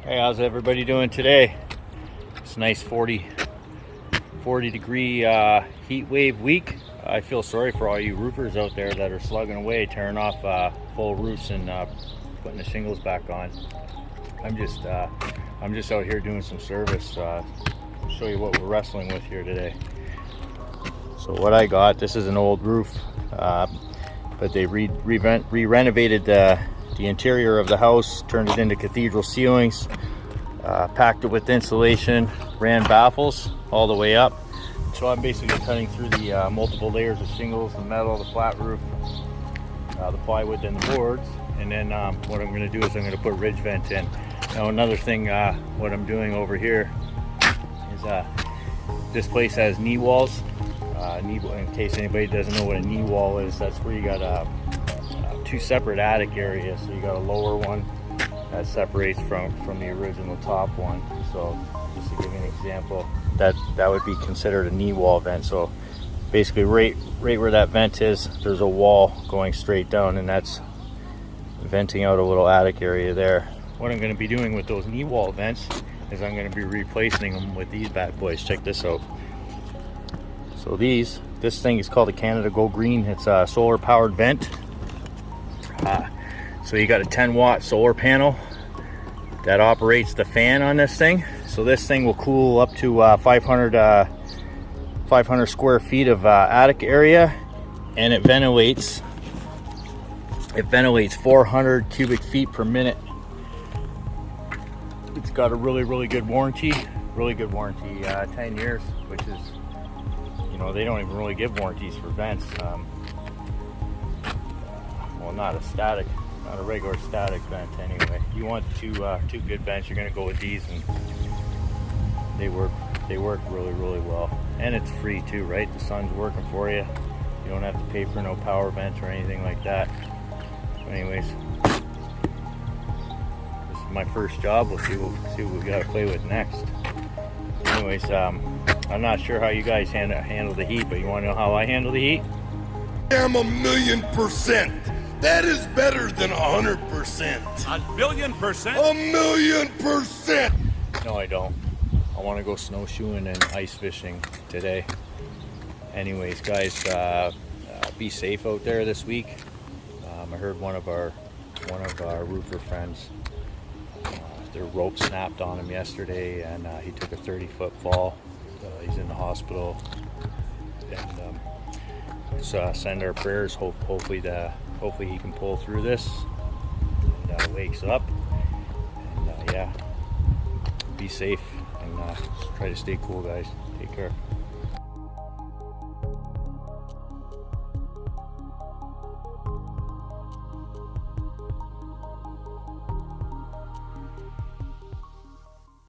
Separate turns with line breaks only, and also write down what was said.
Hey, how's everybody doing today? It's a nice 40 degree heat wave week. I feel sorry for all you roofers out there that are slugging away, tearing off full roofs and putting the shingles back on. I'm just out here doing some service. Show you what we're wrestling with here today. So what I got, this is an old roof, but they re-renovated the interior of the house, turned it into cathedral ceilings, packed it with insulation, ran baffles all the way up. So I'm basically cutting through the multiple layers of shingles, the metal, the flat roof, the plywood, and the boards. And then what I'm going to do is I'm going to put ridge vent in. Now another thing, what I'm doing over here is this place has knee walls. In case anybody doesn't know what a knee wall is, that's where you got two separate attic areas. So you got a lower one that separates from the original top one. So just to give you an example, that would be considered a knee wall vent. So basically right where that vent is, there's a wall going straight down, and that's venting out a little attic area there. What I'm going to be doing with those knee wall vents is I'm going to be replacing them with these bad boys. Check this out. So this thing is called a Canada Go Green. It's a solar powered vent. So you got a 10-watt solar panel that operates the fan on this thing. So this thing will cool up to 500 square feet of attic area, and it ventilates 400 cubic feet per minute. It's got a really good warranty, 10 years, which is, you know, they don't even really give warranties for vents. Well, not a regular static vent anyway. You want two good vents, you're gonna go with these, and they work really well. And it's free too, right? The sun's working for you. You don't have to pay for no power vent or anything like that. So anyways, this is my first job. We'll see what we gotta play with next. Anyways, I'm not sure how you guys handle the heat, but you want to know how I handle the heat?
I'm 1,000,000%. That is better than 100%.
1,000,000,000%?
1,000,000%.
No, I don't. I want to go snowshoeing and ice fishing today. Anyways, guys, be safe out there this week. I heard one of our roofer friends, their rope snapped on him yesterday, and he took a 30-foot fall. He's in the hospital, and so send our prayers. Hopefully he can pull through this and wakes up. And yeah, be safe and try to stay cool, guys. Take care.